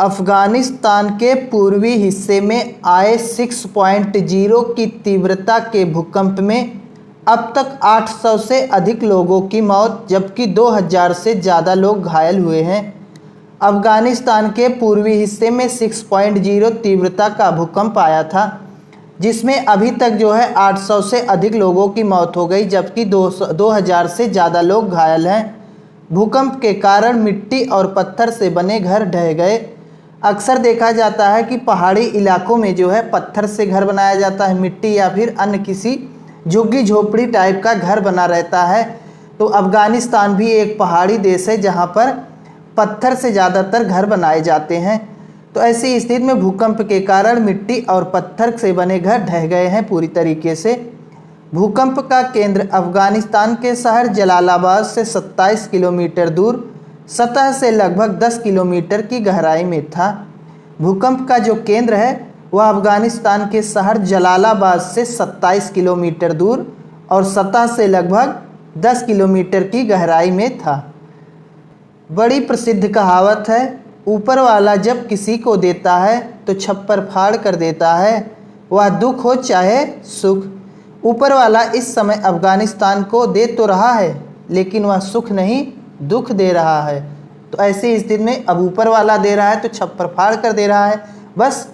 अफ़गानिस्तान के पूर्वी हिस्से में आए 6.0 की तीव्रता के भूकंप में अब तक 800 से अधिक लोगों की मौत जबकि 2000 से ज़्यादा लोग घायल हुए हैं। अफ़गानिस्तान के पूर्वी हिस्से में 6.0 तीव्रता का भूकंप आया था, जिसमें अभी तक 800 से अधिक लोगों की मौत हो गई जबकि 2000 से ज़्यादा लोग घायल हैं। भूकंप के कारण मिट्टी और पत्थर से बने घर ढह गए। अक्सर देखा जाता है कि पहाड़ी इलाकों में पत्थर से घर बनाया जाता है, मिट्टी या फिर अन्य किसी झुग्गी झोपड़ी टाइप का घर बना रहता है। तो अफ़गानिस्तान भी एक पहाड़ी देश है जहाँ पर पत्थर से ज़्यादातर घर बनाए जाते हैं। तो ऐसी स्थिति में भूकंप के कारण मिट्टी और पत्थर से बने घर ढह गए हैं पूरी तरीके से। भूकंप का केंद्र अफ़गानिस्तान के शहर जलालाबाद से 27 किलोमीटर दूर सतह से लगभग 10 किलोमीटर की गहराई में था। भूकंप का जो केंद्र है वह अफ़गानिस्तान के शहर जलालाबाद से 27 किलोमीटर दूर और सतह से लगभग 10 किलोमीटर की गहराई में था। बड़ी प्रसिद्ध कहावत है, ऊपर वाला जब किसी को देता है तो छप्पर फाड़ कर देता है, वह दुख हो चाहे सुख। ऊपर वाला इस समय अफ़गानिस्तान को दे तो रहा है लेकिन वह सुख नहीं दुख दे रहा है। तो ऐसी स्थिति में अब ऊपर वाला दे रहा है तो छप्पर फाड़ कर दे रहा है। बस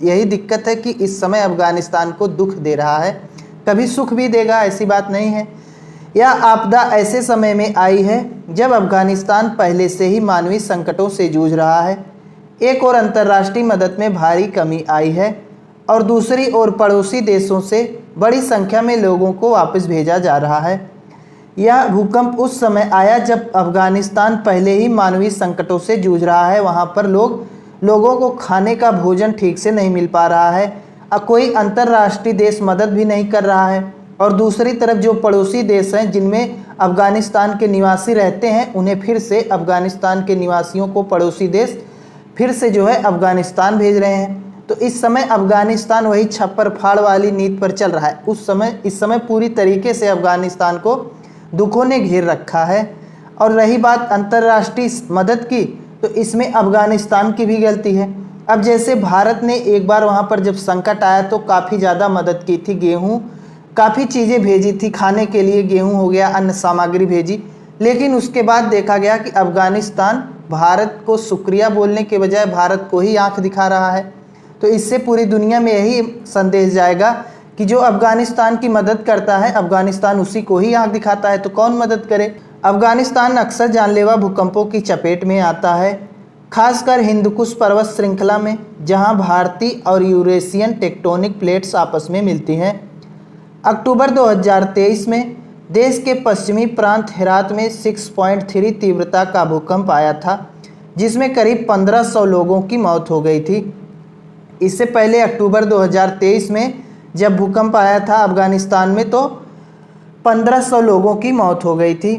यही दिक्कत है कि इस समय अफ़गानिस्तान को दुख दे रहा है, कभी सुख भी देगा ऐसी बात नहीं है। यह आपदा ऐसे समय में आई है जब अफ़गानिस्तान पहले से ही मानवीय संकटों से जूझ रहा है। एक और अंतर्राष्ट्रीय मदद में भारी कमी आई है और दूसरी ओर पड़ोसी देशों से बड़ी संख्या में लोगों को वापस भेजा जा रहा है। यह भूकंप उस समय आया जब अफ़गानिस्तान पहले ही मानवीय संकटों से जूझ रहा है। वहाँ पर लोगों को खाने का भोजन ठीक से नहीं मिल पा रहा है, कोई अंतर्राष्ट्रीय देश मदद भी नहीं कर रहा है और दूसरी तरफ जो पड़ोसी देश हैं जिनमें अफ़गानिस्तान के निवासी रहते हैं उन्हें फिर से अफ़गानिस्तान के निवासियों को पड़ोसी देश फिर से अफ़गानिस्तान भेज रहे हैं। तो इस समय अफ़गानिस्तान वही छप्पर फाड़ वाली नीति पर चल रहा है। इस समय पूरी तरीके से अफ़गानिस्तान को दुखों ने घेर रखा है। और रही बात अंतर्राष्ट्रीय मदद की, तो इसमें अफ़गानिस्तान की भी गलती है। अब जैसे भारत ने एक बार वहाँ पर जब संकट आया तो काफ़ी ज़्यादा मदद की थी, गेहूँ काफ़ी चीज़ें भेजी थी खाने के लिए, गेहूँ हो गया, अन्य सामग्री भेजी। लेकिन उसके बाद देखा गया कि अफ़गानिस्तान भारत को शुक्रिया बोलने के बजाय भारत को ही आंख दिखा रहा है। तो इससे पूरी दुनिया में यही संदेश जाएगा कि जो अफ़गानिस्तान की मदद करता है अफ़गानिस्तान उसी को ही आंख दिखाता है, तो कौन मदद करे। अफ़गानिस्तान अक्सर जानलेवा भूकंपों की चपेट में आता है, खासकर हिंदुकुश पर्वत श्रृंखला में, जहां भारतीय और यूरेशियन टेक्टोनिक प्लेट्स आपस में मिलती हैं। अक्टूबर 2023 में देश के पश्चिमी प्रांत हेरात में 6.3 तीव्रता का भूकंप आया था, जिसमें करीब 1500 लोगों की मौत हो गई थी। इससे पहले अक्टूबर 2023 में जब भूकंप आया था अफ़गानिस्तान में तो 1500 लोगों की मौत हो गई थी।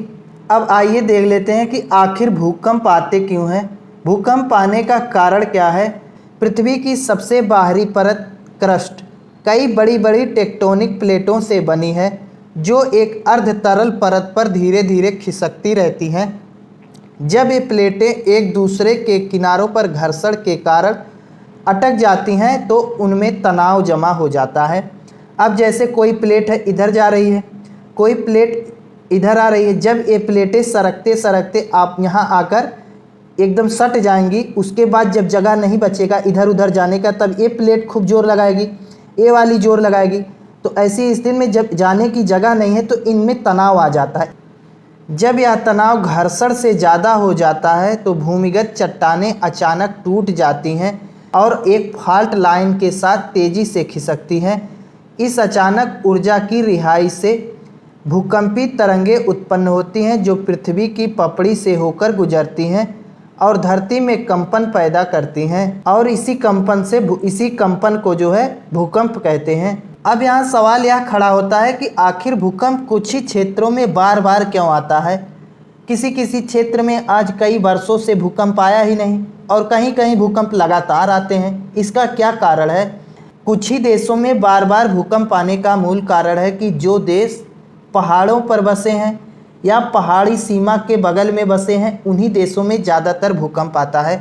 अब आइए देख लेते हैं कि आखिर भूकंप आते क्यों हैं, भूकंप आने का कारण क्या है। पृथ्वी की सबसे बाहरी परत क्रस्ट कई बड़ी बड़ी टेक्टोनिक प्लेटों से बनी है जो एक अर्ध तरल परत पर धीरे धीरे खिसकती रहती हैं। जब ये प्लेटें एक दूसरे के किनारों पर घर्षण के कारण अटक जाती हैं तो उनमें तनाव जमा हो जाता है। अब जैसे कोई प्लेट है इधर जा रही है, कोई प्लेट इधर आ रही है, जब ये प्लेटें सरकते सरकते आप यहाँ आकर एकदम सट जाएंगी, उसके बाद जब जगह नहीं बचेगा इधर उधर जाने का, तब ये प्लेट खूब जोर लगाएगी, ये वाली जोर लगाएगी। तो ऐसी स्थिति में जब जाने की जगह नहीं है तो इनमें तनाव आ जाता है। जब यह तनाव घर्षण से ज़्यादा हो जाता है तो भूमिगत चट्टानें अचानक टूट जाती हैं और एक फॉल्ट लाइन के साथ तेज़ी से खिसकती हैं। इस अचानक ऊर्जा की रिहाई से भूकंपी तरंगें उत्पन्न होती हैं जो पृथ्वी की पपड़ी से होकर गुजरती हैं और धरती में कंपन पैदा करती हैं और इसी कंपन को भूकंप कहते हैं। अब यहाँ सवाल यह खड़ा होता है कि आखिर भूकंप कुछ ही क्षेत्रों में बार बार क्यों आता है। किसी किसी क्षेत्र में आज कई वर्षों से भूकंप आया ही नहीं और कहीं कहीं भूकंप लगातार आते हैं। इसका क्या कारण है। कुछ ही देशों में बार बार भूकंप आने का मूल कारण है कि जो देश पहाड़ों पर बसे हैं या पहाड़ी सीमा के बगल में बसे हैं उन्हीं देशों में ज़्यादातर भूकंप आता है।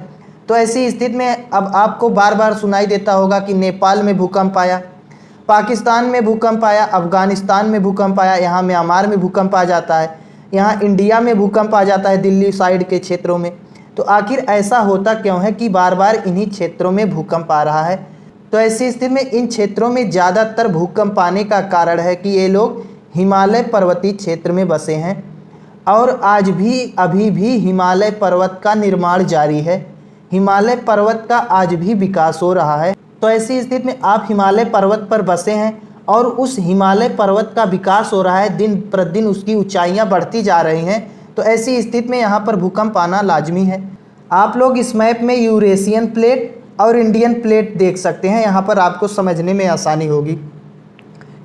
तो ऐसी स्थिति में अब आपको बार बार सुनाई देता होगा कि नेपाल में भूकंप आया, पाकिस्तान में भूकंप आया, अफ़गानिस्तान में भूकंप आया, यहाँ म्यांमार में भूकंप आ जाता है, यहाँ इंडिया में भूकंप आ जाता है दिल्ली साइड के क्षेत्रों में। तो आखिर ऐसा होता क्यों है कि बार बार इन्हीं क्षेत्रों में भूकंप आ रहा है? तो ऐसी स्थिति में इन क्षेत्रों में ज़्यादातर भूकंप आने का कारण है कि ये लोग हिमालय पर्वतीय क्षेत्र में बसे हैं और आज भी अभी भी हिमालय पर्वत का निर्माण जारी है, हिमालय पर्वत का आज भी विकास हो रहा है। तो ऐसी स्थिति में आप हिमालय पर्वत पर बसे हैं और उस हिमालय पर्वत का विकास हो रहा है, दिन प्रतिदिन उसकी ऊंचाइयां बढ़ती जा रही हैं। तो ऐसी स्थिति में यहाँ पर भूकंप आना लाजमी है। आप लोग इस मैप में यूरेशियन प्लेट और इंडियन प्लेट देख सकते हैं, यहाँ पर आपको समझने में आसानी होगी।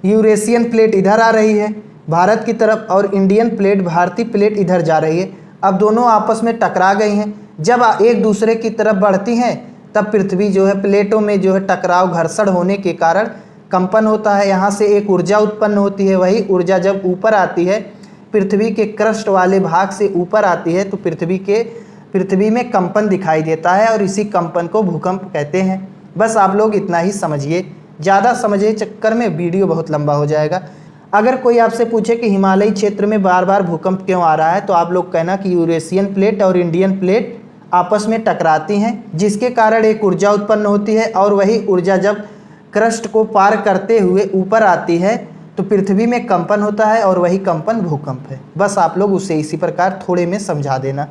यूरेशियन प्लेट इधर आ रही है भारत की तरफ और इंडियन प्लेट भारतीय प्लेट इधर जा रही है। अब दोनों आपस में टकरा गई हैं। जब एक दूसरे की तरफ बढ़ती हैं तब पृथ्वी जो है प्लेटों में जो है टकराव घर्षण होने के कारण कंपन होता है, यहाँ से एक ऊर्जा उत्पन्न होती है। वही ऊर्जा जब ऊपर आती है, पृथ्वी के क्रस्ट वाले भाग से ऊपर आती है, तो पृथ्वी में कंपन दिखाई देता है और इसी कंपन को भूकंप कहते हैं। बस आप लोग इतना ही समझिए, ज़्यादा समझे चक्कर में वीडियो बहुत लंबा हो जाएगा। अगर कोई आपसे पूछे कि हिमालयी क्षेत्र में बार बार भूकंप क्यों आ रहा है, तो आप लोग कहना कि यूरेशियन प्लेट और इंडियन प्लेट आपस में टकराती हैं, जिसके कारण एक ऊर्जा उत्पन्न होती है और वही ऊर्जा जब क्रस्ट को पार करते हुए ऊपर आती है तो पृथ्वी में कंपन होता है और वही कंपन भूकंप है। बस आप लोग उसे इसी प्रकार थोड़े में समझा देना।